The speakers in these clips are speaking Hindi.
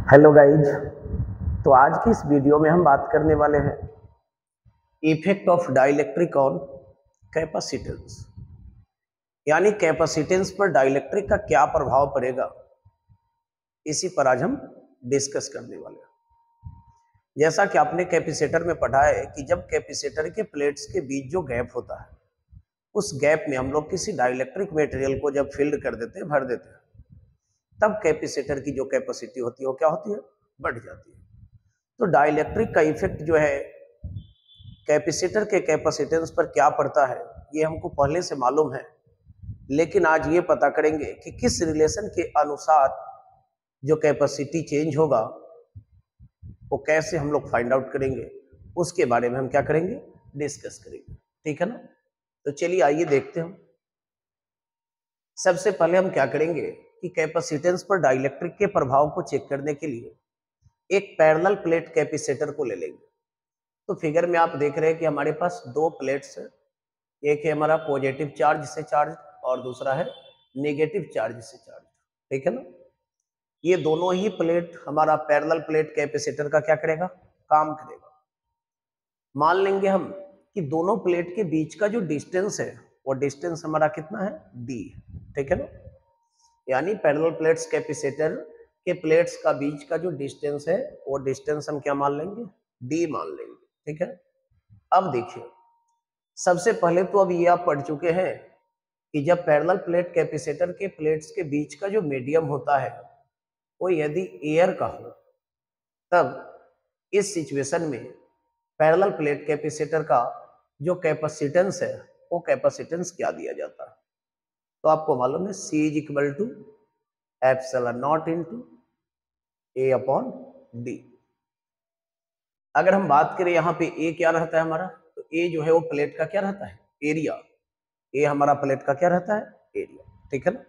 Hello guys. तो आज की इस वीडियो में हम बात करने वाले हैं effect of dielectric on capacitance, यानी कैपेसिटेंस पर डाइलेक्ट्रिक का क्या प्रभाव पड़ेगा, इसी पर आज हम डिस्कस करने वाले हैं। जैसा कि आपने कैपेसिटर में पढ़ा है कि जब कैपेसिटर के प्लेट्स के बीच जो गैप होता है, उस गैप में हम लोग किसी डाइलेक्ट्रिक मटेरियल को जब फिल्ड कर देते हैं, भर देते हैं, तब कैपेसिटर की जो कैपेसिटी होती है वो क्या होती है, बढ़ जाती है। तो डाइलेक्ट्रिक का इफेक्ट जो है कैपेसिटर के कैपेसिटेंस पर क्या पड़ता है, ये हमको पहले से मालूम है, लेकिन आज ये पता करेंगे कि किस रिलेशन के अनुसार जो कैपेसिटी चेंज होगा वो कैसे हम लोग फाइंड आउट करेंगे, उसके बारे में हम क्या करेंगे, डिस्कस करेंगे। ठीक है ना। तो चलिए आइए देखते हैं। सबसे पहले हम क्या करेंगे कि कैपेसिटेंस पर डाइलेक्ट्रिक के प्रभाव को चेक करने के लिए एक पैरेलल प्लेट कैपेसिटर को ले लेंगे। तो फिगर में आप देख रहे हैं कि हमारे पास दो प्लेट्स है, एक है हमारा पॉजिटिव चार्ज से चार्ज और दूसरा है नेगेटिव चार्ज से चार्ज। ठीक है ना। ये दोनों ही प्लेट हमारा पैरेलल प्लेट कैपेसिटर का क्या करेगा, काम करेगा। मान लेंगे हम कि दोनों प्लेट के बीच का जो डिस्टेंस है वो डिस्टेंस हमारा कितना है, डी। ठीक है ना। यानी पैरेलल प्लेट्स कैपेसिटर के प्लेट्स का बीच का जो डिस्टेंस है वो डिस्टेंस हम क्या मान लेंगे, डी मान लेंगे। ठीक है। अब देखिए, सबसे पहले तो अब ये आप पढ़ चुके हैं कि जब पैरेलल प्लेट कैपेसिटर के प्लेट्स के बीच का जो मीडियम होता है वो यदि एयर का हो, तब इस सिचुएशन में पैरेलल प्लेट कैपेसिटर का जो कैपेसिटेंस है वो कैपेसिटेंस क्या दिया जाता है। तो आपको मालूम है C is equal to epsilon not into A upon D। अगर हम बात करें यहाँ पे A क्या रहता है हमारा, तो A जो है वो प्लेट का क्या रहता है, एरिया। A हमारा प्लेट का क्या रहता है, एरिया। ठीक है ना।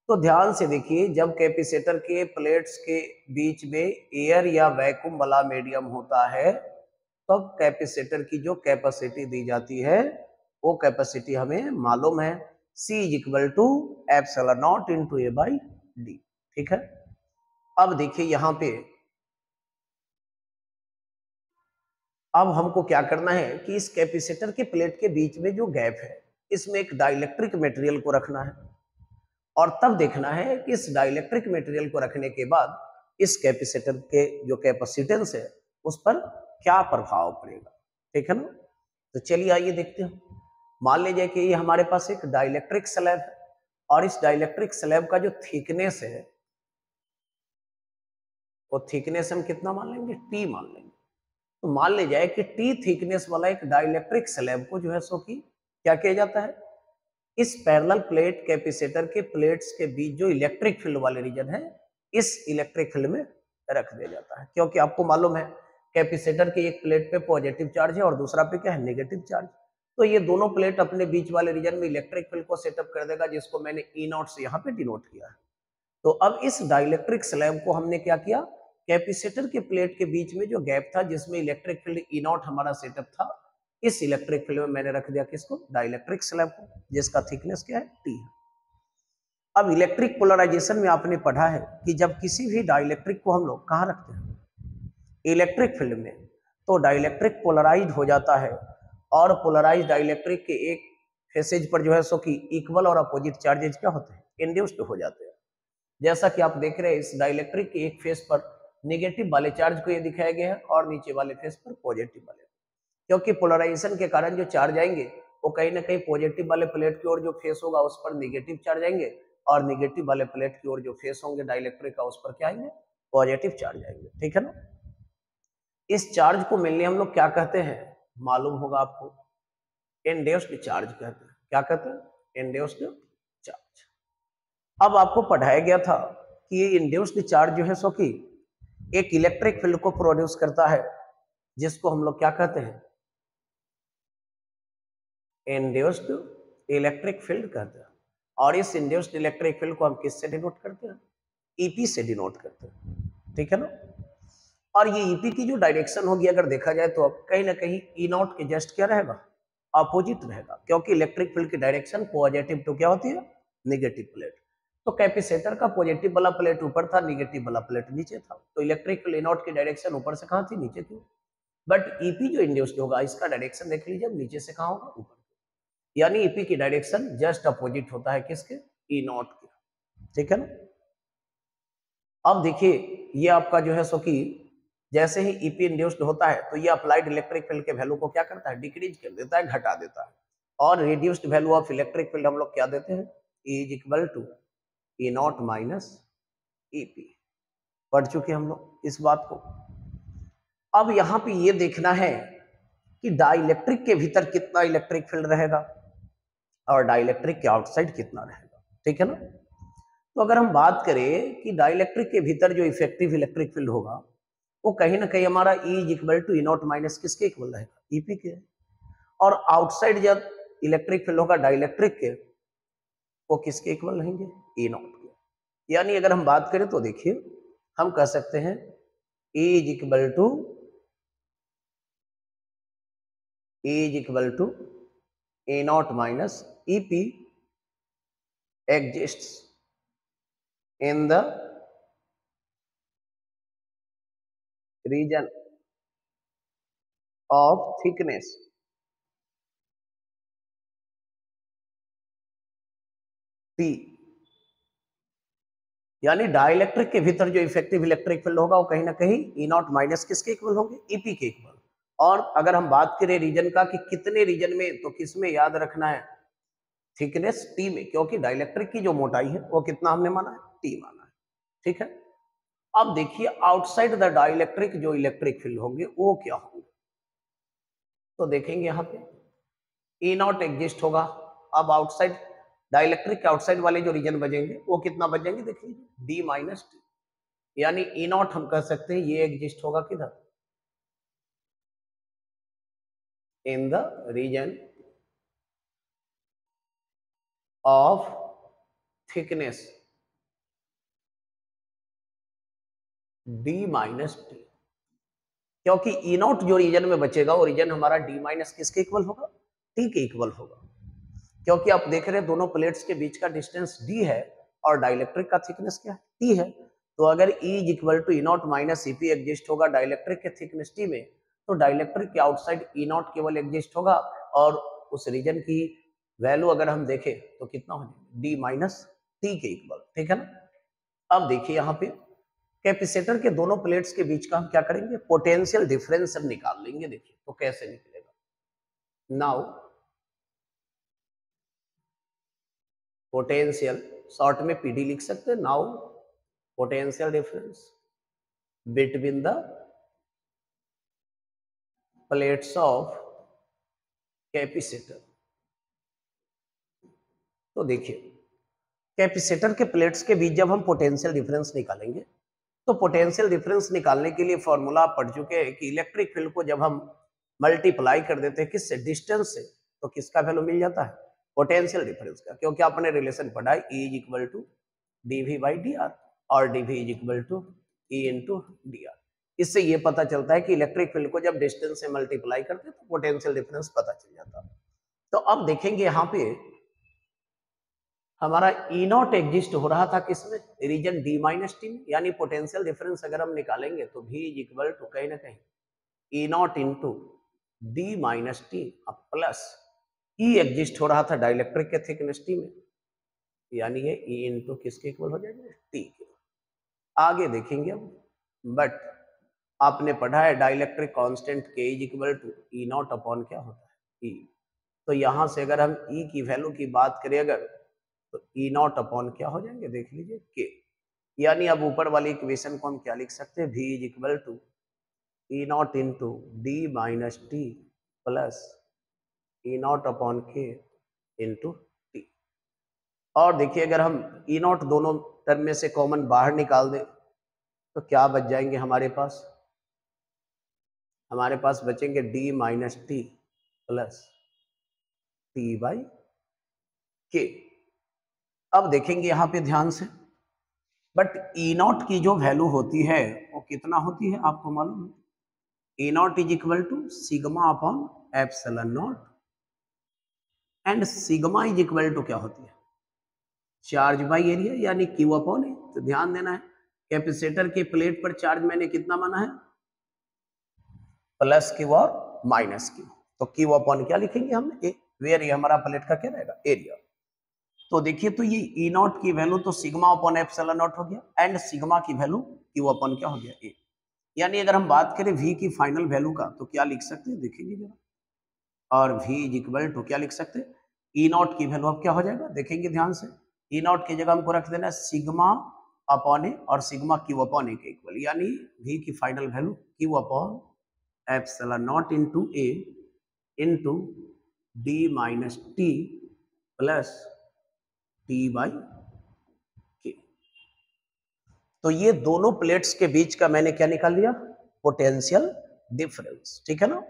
तो ध्यान से देखिए, जब कैपेसिटर के प्लेट्स के बीच में एयर या वैक्यूम वाला मीडियम होता है, तब कैपेसिटर की जो कैपेसिटी दी जाती है वो कैपेसिटी हमें मालूम है, C is equal to epsilon not into A by D। ठीक है। अब देखिए यहाँ पे अब हमको क्या करना है कि इस कैपेसिटर के प्लेट के बीच में जो गैप है, इसमें एक डाइलेक्ट्रिक मटेरियल को रखना है, और तब देखना है कि इस डाइलेक्ट्रिक मटेरियल को रखने के बाद इस कैपेसिटर के जो कैपेसिटेंस है उस पर क्या प्रभाव पड़ेगा। ठीक है ना। तो चलिए आइए देखते हैं। मान लीजिए कि ये हमारे पास एक डाइलेक्ट्रिक स्लैब है, और इस डाइलेक्ट्रिक स्लैब का जो थिकनेस है वो थिकनेस हम कितना मान लेंगे, टी मान लेंगे। तो मान ले जाए कि टी थिकनेस वाला एक डाइलेक्ट्रिक स्लैब को जो है सो कि क्या किया जाता है, इस पैरेलल प्लेट कैपेसिटर के प्लेट्स के बीच जो इलेक्ट्रिक फील्ड वाले रीजन है, इस इलेक्ट्रिक फील्ड में रख दिया जाता है। क्योंकि आपको मालूम है कैपेसिटर की एक प्लेट पे पॉजिटिव चार्ज है और दूसरा पे क्या है, नेगेटिव चार्ज। तो ये दोनों प्लेट अपने बीच वाले रीजन में इलेक्ट्रिक फील्ड को सेटअप कर देगा, जिसको मैंने ई नॉट से यहाँ पे डिनोट किया है। तो अब इस डाइलेक्ट्रिक स्लैब को हमने क्या किया, कैपेसिटर के प्लेट के बीच में जो गैप था जिसमें इलेक्ट्रिक फील्ड ई नॉट हमारा सेटअप था, इस इलेक्ट्रिक फील्ड में मैंने रख दिया किसको, डाइलेक्ट्रिक स्लैब को, जिसका थिकनेस क्या है, टी है। अब इलेक्ट्रिक पोलराइजेशन में आपने पढ़ा है कि जब किसी भी डाइलेक्ट्रिक को हम लोग कहाँ रखते हैं, इलेक्ट्रिक फील्ड में, तो डाइलेक्ट्रिक पोलराइज हो जाता है, और पोलराइज डाइलेक्ट्रिक के एक फेसेज पर जो है सो कि इक्वल और अपोजिट चार्जेज क्या होते हैं, इंड्यूस्ड हो जाते हैं। जैसा कि आप देख रहे हैं, इस डाइलेक्ट्रिक के एक फेस पर नेगेटिव वाले चार्ज को ये दिखाया गया है और नीचे वाले फेस पर पॉजिटिव वाले, क्योंकि पोलराइजेशन के कारण जो चार्ज आएंगे वो कहीं ना कहीं पॉजिटिव वाले प्लेट की ओर जो फेस होगा उस पर नेगेटिव चार्ज आएंगे, और नेगेटिव वाले प्लेट की ओर जो फेस होंगे डाइलेक्ट्रिक का उस पर क्या आएंगे, पॉजिटिव चार्ज आएंगे। ठीक है ना। इस चार्ज को मेनली हम लोग क्या कहते हैं, मालूम होगा आपको, इंड्यूस्ड चार्ज कहते हैं। क्या कहते हैं, इंड्यूस्ड चार्ज। अब आपको पढ़ाया गया था कि ये इंड्यूस्ड चार्ज जो है सो कि एक इलेक्ट्रिक फील्ड को प्रोड्यूस करता है, जिसको हम लोग क्या कहते हैं, इंड्यूस्ड इलेक्ट्रिक फील्ड कहते हैं। और इस इंड्यूस्ड इलेक्ट्रिक फील्ड को हम किससे डिनोट करते हैं, ईपी से डिनोट करते हैं। ठीक है ना। और ये ईपी की जो डायरेक्शन होगी अगर देखा जाए तो अब कहीं ना कहीं ई नॉट के जस्ट क्या रहेगा, अपोजिट रहेगा, क्योंकि इलेक्ट्रिक फील्ड की डायरेक्शन पॉजिटिव टू क्या होती है, नेगेटिव प्लेट। तो कैपेसिटर का पॉजिटिव वाला प्लेट ऊपर था, निगेटिव वाला प्लेट नीचे था, तो इलेक्ट्रिक फील्ड E0 की डायरेक्शन ऊपर से कहाँ थी, नीचे थी। बट ईपी जो इंड्यूस्ड होगा इसका डायरेक्शन देख लीजिए, नीचे से कहाँ होगा, ऊपर। यानी ईपी की डायरेक्शन जस्ट अपोजिट होता है किसके, E0 के। ठीक है ना। अब देखिए ये आपका जो है सो कि जैसे ही ईपी इंड्यूस्ड होता है तो ये अप्लाइड इलेक्ट्रिक फील्ड के वैल्यू को क्या करता है, डिक्रीज कर देता है, घटा देता है। और reduced value of electric field हम लोग क्या देते हैं, E is equal to E0 minus EP. पढ़ चुके हम लोग इस बात को। अब यहाँ पे ये देखना है कि डाइलेक्ट्रिक के भीतर कितना इलेक्ट्रिक फील्ड रहेगा और डाइलेक्ट्रिक के आउटसाइड कितना रहेगा। ठीक है ना। तो अगर हम बात करें कि डाइलेक्ट्रिक के भीतर जो इफेक्टिव इलेक्ट्रिक फील्ड होगा वो कहीं ना कहीं हमारा E is equal to E0 minus किसके इक्वल रहेगा, ईपी के। और आउटसाइड जब इलेक्ट्रिक फील्ड होगा डाइलेक्ट्रिक के, वो किसके इक्वल रहेंगे, E0 के। यानी अगर हम बात करें तो देखिए हम कह सकते हैं E is equal to E0 minus EP exists in the region of thickness T। यानी डाइलेक्ट्रिक के भीतर जो इफेक्टिव इलेक्ट्रिक फील्ड होगा वो कहीं ना कहीं E0 माइनस किसके इक्वल होंगे, ईपी के इक्वल। और अगर हम बात करें रीजन का कि कितने रीजन में, तो किस में याद रखना है, थिकनेस टी में, क्योंकि डाइलेक्ट्रिक की जो मोटाई है वो कितना हमने माना है, टी माना है। ठीक है। अब देखिए आउटसाइड द डाइलेक्ट्रिक जो इलेक्ट्रिक फील्ड होंगे वो क्या होंगे, तो देखेंगे यहाँ पे E0 एग्जिस्ट होगा। अब आउटसाइड डाइलेक्ट्रिक के आउटसाइड वाले जो रीजन बचेंगे वो कितना बच जाएंगे, देख लीजिए डी माइनस टी। यानी E0 हम कह सकते हैं ये एग्जिस्ट होगा किधर, in the region of thickness D minus T. क्योंकि E0 जो रीजन में बचेगा वो रीजन हमारा डी माइनस किसके इक्वल होगा, टी के इक्वल होगा। क्योंकि आप देख रहे हैं दोनों प्लेट्स के बीच का डिस्टेंस डी है और डाइलेक्ट्रिक का थिकनेस क्या है, टी है। तो अगर E is equal to E0 minus EP exist होगा डाइलेक्ट्रिक के थिकनेस टी में, तो डाइलेक्ट्रिक के आउटसाइड E0 केवल एग्जिस्ट होगा और उस रीजन की वैल्यू अगर हम देखें तो कितना हो जाएगा, डी माइनस टी के इक्वल। ठीक है ना। अब देखिए यहाँ पे कैपेसिटर के दोनों प्लेट्स के बीच का हम क्या करेंगे, पोटेंशियल डिफरेंस हम निकाल लेंगे। देखिए तो कैसे निकलेगा, नाउ पोटेंशियल शॉर्ट में पीडी लिख सकते हैं। Now potential difference between the plates of capacitor. तो देखिए कैपेसिटर के प्लेट्स के बीच जब हम पोटेंशियल डिफरेंस निकालेंगे, तो पोटेंशियल डिफरेंस निकालने के लिए फॉर्मूला आप पढ़ चुके हैं कि इलेक्ट्रिक फील्ड को जब हम मल्टीप्लाई कर देते हैं किससे, डिस्टेंस से, तो किसका वैल्यू मिल जाता है, पोटेंशियल डिफरेंस का। क्योंकि आपने रिलेशन पढ़ा है E is equal to dV by D और dV is equal to E into D. इससे ये पता चलता है कि इलेक्ट्रिक फील्ड को जब डिस्टेंस से मल्टीप्लाई करते हैं तो पोटेंशियल डिफरेंस पता चल जाता है। तो अब देखेंगे यहाँ पे हमारा E0 एग्जिस्ट हो रहा था किसमें, रीजन डी माइनस टी में। यानी पोटेंशियल डिफरेंस अगर हम निकालेंगे तो V इज इक्वल टू कहीं ना कहीं E0 into D minus T plus E exist हो रहा था डाइलेक्ट्रिक के थिकनेस टी में, यानी ये E इंटू किसके इक्वल हो जाएगा, टी के। आगे देखेंगे अब, बट आपने पढ़ा है dielectric constant K is equal to E0 upon क्या होता है, E। तो यहां से अगर हम E की वैल्यू की बात करें अगर, तो E0 अपॉन क्या हो जाएंगे, देख लीजिए K। यानी अब ऊपर वाली इक्वेशन को हम क्या लिख सकते हैं, V is equal to E0 into D minus T plus E0 upon K into T. और देखिए अगर हम E0 दोनों टर्म में से कॉमन बाहर निकाल दें तो क्या बच जाएंगे हमारे पास, हमारे पास बचेंगे D minus T plus T by के। अब देखेंगे यहां पे ध्यान से, बट E0 की जो वैल्यू होती है वो कितना होती है आपको मालूम है, E0 is equal to sigma upon epsilon not, and sigma is equal to क्या होती है, चार्ज बाई एरिया यानी क्यू अपॉन ए। तो ध्यान देना है कैपेसिटर के प्लेट पर चार्ज मैंने कितना माना है, प्लस क्यू और माइनस क्यू। तो क्यू अपॉन क्या लिखेंगे हम, ए, वेयर ये हमारा प्लेट का क्या रहेगा, एरिया। तो देखिए तो ये ई नॉट की वैल्यू तो सिग्मा अपॉन एप्सिलॉन नॉट हो गया एंड सिग्मा की वैल्यू क्यू अपॉन क्या हो गया, ए। यानी अगर हम बात करें वी की फाइनल वैल्यू का तो क्या लिख सकते हैं, देखेंगे जरा, और v इज इक्वल टू क्या लिख सकते हैं, ई नॉट की वैल्यू अब क्या हो जाएगा, देखेंगे ध्यान से। ई नॉट की जगह हमको रख देना सिग्मा अपॉन ए और सिग्मा क्यू अपॉन ए के इक्वल, यानी v की final value Q upon epsilon not into A into D minus T plus T by के। तो ये दोनों प्लेट्स के बीच का मैंने क्या निकाल लिया, पोटेंशियल डिफरेंस, ठीक है ना।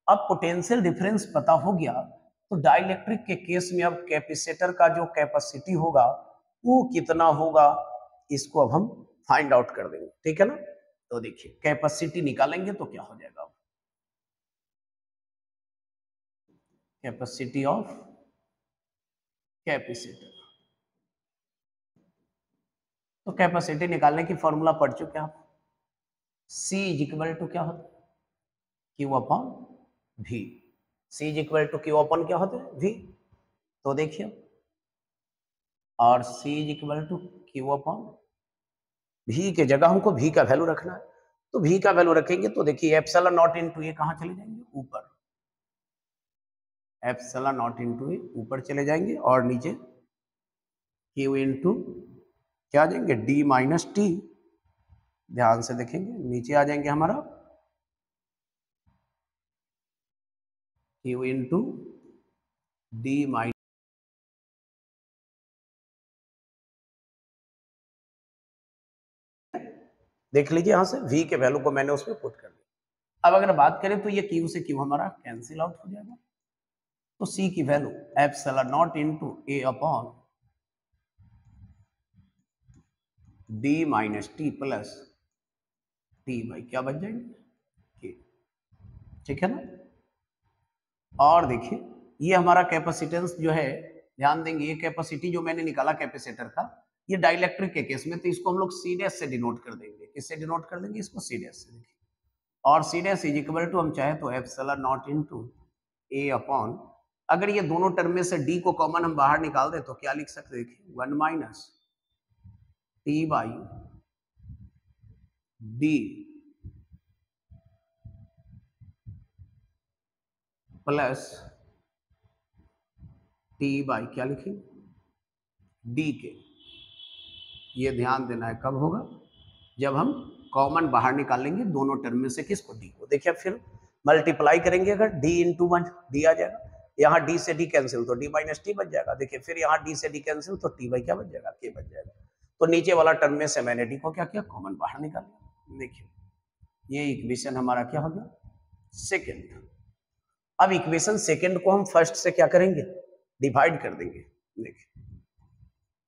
अब पोटेंशियल डिफरेंस पता हो गया तो डाइलेक्ट्रिक के केस में अब कैपेसिटर का जो कैपेसिटी होगा वो कितना होगा, इसको अब हम फाइंड आउट कर देंगे, ठीक है ना। तो देखिए कैपेसिटी निकालेंगे तो क्या हो जाएगा, कैपेसिटी ऑफ कैपेसिटर। तो कैपेसिटी निकालने की फॉर्मूला पढ़ चुके हैं आप, C इज इक्वल टू क्या होता है, Q upon V। C is equal to Q upon क्या होता है, V। तो देखिए और C is equal to Q upon V के जगह हमको V का वैल्यू रखना है। तो V का वैल्यू रखेंगे तो देखिए एप्सिलॉन नॉट इनटू ए कहाँ चले जाएंगे, ऊपर। एप्सिलॉन नॉट इनटू ए ऊपर चले जाएंगे और नीचे Q इनटू क्या आ जाएंगे, D माइनस टी। ध्यान से देखेंगे नीचे आ जाएंगे हमारा Q इनटू D माइनस, देख लीजिए यहां से V के वैल्यू को मैंने उसमें पुट कर दिया। अब अगर बात करें तो ये Q से Q हमारा कैंसिल आउट हो जाएगा। तो C की value epsilon not into A upon D minus T plus T by क्या बच जाएंगे, ठीक है ना। और देखिए ये हमारा कैपेसिटेंस जो है, ध्यान देंगे ये कैपेसिटी जो मैंने निकाला कैपेसिटर का, ये डाइलेक्ट्रिक के केस में तो इसको हम लोग सी डैश से डिनोट कर देंगे। किससे डिनोट कर देंगे, इसको सी डैश से। देखिए और C dash is equal to हम चाहे तो epsilon not into A upon, अगर ये दोनों टर्म में से डी को कॉमन हम बाहर निकाल दे तो क्या लिख सकते हैं, देखिए 1 minus T by D plus T by क्या लिखेंगे, डी के। ये ध्यान देना है कब होगा, जब हम कॉमन बाहर निकालेंगे दोनों टर्म में से किसको, डी को। देखिए फिर मल्टीप्लाई करेंगे अगर डी इंटू 1 डी आ जाएगा, यहाँ डी से डी कैंसिल तो डी माइनस टी बच जाएगा। देखिए फिर यहाँ डी से डी कैंसिल तो टी बाई क्या बच जाएगा, के बच जाएगा। तो नीचे वाला टर्म में से मैंने डी को क्या किया, कॉमन बाहर निकाल लिया। देखिए ये इक्वेशन हमारा क्या हो गया, सेकेंड। अब इक्वेशन सेकेंड को हम फर्स्ट से क्या करेंगे, डिवाइड कर देंगे। देखिए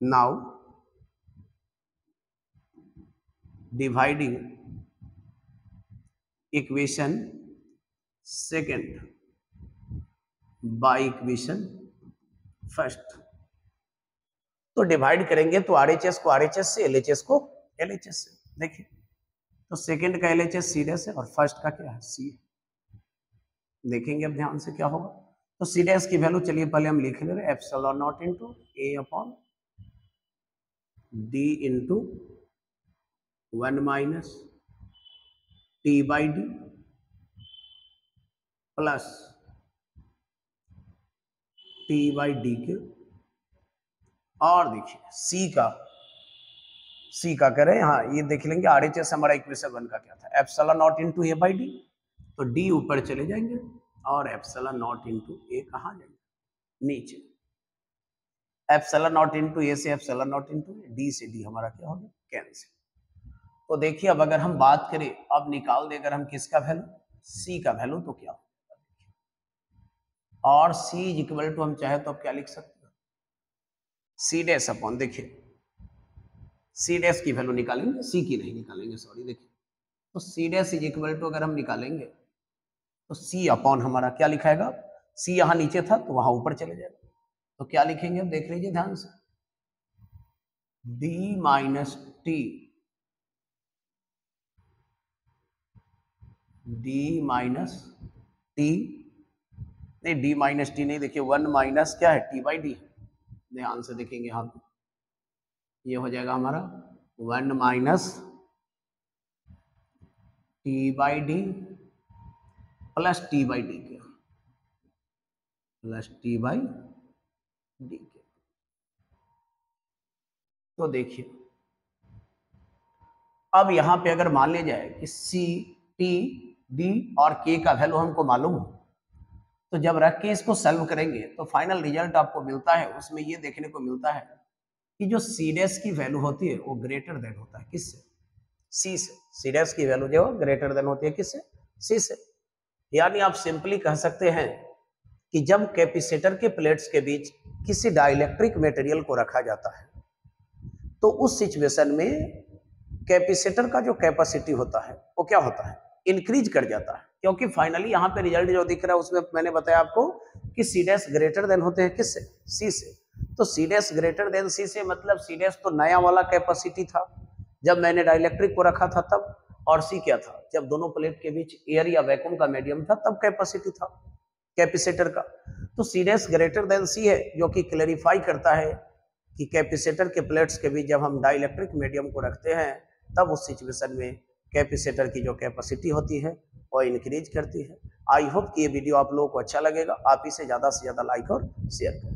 now dividing equation second by equation first. तो डिवाइड करेंगे तो आरएचएस को आरएचएस से, एलएचएस को एलएचएस से। देखिए तो सेकेंड का एलएचएस सी डैश है और फर्स्ट का क्या है, सी। देखेंगे अब ध्यान से क्या होगा। तो सी डैश की वैल्यू चलिए पहले हम लिख ले रहे हैं epsilon not into A upon D into 1 minus T by D plus T by D के। और देखिए सी का कह रहे हैं, हाँ ये देख लेंगे आरएचएस हमारा इक्वेशन 1 का क्या था, epsilon not into A by D. तो डी ऊपर चले जाएंगे और एप्सिलॉन नॉट इनटू ए कहाँ जाएंगे, नीचे। एप्सिलॉन नॉट इनटू ए से epsilon not into A, D से डी हमारा क्या हो गया, कैंसिल। तो देखिए अब अगर हम बात करें, अब निकाल दे अगर हम किसका वैल्यू, सी का वैल्यू, तो क्या होगा। और सी इज इक्वल टू हम चाहे तो अब क्या लिख सकते हैं, सी डैश अपॉन, देखिए सी डैश की वैल्यू निकालेंगे, सी की नहीं निकालेंगे, सॉरी। देखिए तो C dash is equal to अगर हम निकालेंगे तो सी अपॉन हमारा क्या लिखाएगा, सी यहाँ नीचे था तो वहां ऊपर चले जाएगा। तो क्या लिखेंगे, अब देख लीजिए ध्यान से, D minus T, D minus T, नहीं डी माइनस टी नहीं, देखिए 1 माइनस क्या है, टी बाई डी। ध्यान से देखेंगे यहाँ पे, ये हो जाएगा हमारा 1 minus T by D plus T by D के, प्लस टी बाई डी के। तो देखिए अब यहां पे अगर मान लिया जाए कि सी, टी, डी और के का वैल्यू हमको मालूम हो, तो जब रख के इसको सॉल्व करेंगे तो फाइनल रिजल्ट आपको मिलता है, उसमें ये देखने को मिलता है कि जो सी डैश की वैल्यू होती है वो ग्रेटर देन होता है किससे, सी से। सी डैश की वैल्यू जो ग्रेटर देन होती है किससे, सी से। यानी आप सिंपली कह सकते हैं कि जब कैपेसिटर के प्लेट्स के बीच किसी डाइलेक्ट्रिक मटेरियल को रखा जाता है तो उस सिचुएशन में कैपेसिटर का जो कैपेसिटी होता है वो क्या होता है, इंक्रीज कर जाता है, क्योंकि फाइनली यहाँ पे रिजल्ट जो दिख रहा है उसमें मैंने बताया आपको कि सी डैश ग्रेटर देन होते हैं किससे, सी से। तो सी डैश ग्रेटर देन सी से मतलब सी डैश तो नया वाला कैपेसिटी था जब मैंने डाइलेक्ट्रिक को रखा था तब, और सी क्या था, जब दोनों प्लेट के बीच एयर या वैक्यूम का मीडियम था तब कैपेसिटी था कैपेसिटर का। तो सी डैश ग्रेटर देन सी है, जो कि क्लैरिफाई करता है कि कैपेसिटर के प्लेट्स के बीच जब हम डाइलेक्ट्रिक मीडियम को रखते हैं तब उस सिचुएशन में कैपेसिटर की जो कैपेसिटी होती है वो इंक्रीज करती है। आई होप कि ये वीडियो आप लोगों को अच्छा लगेगा, आप इसे ज़्यादा से ज़्यादा लाइक और शेयर करें।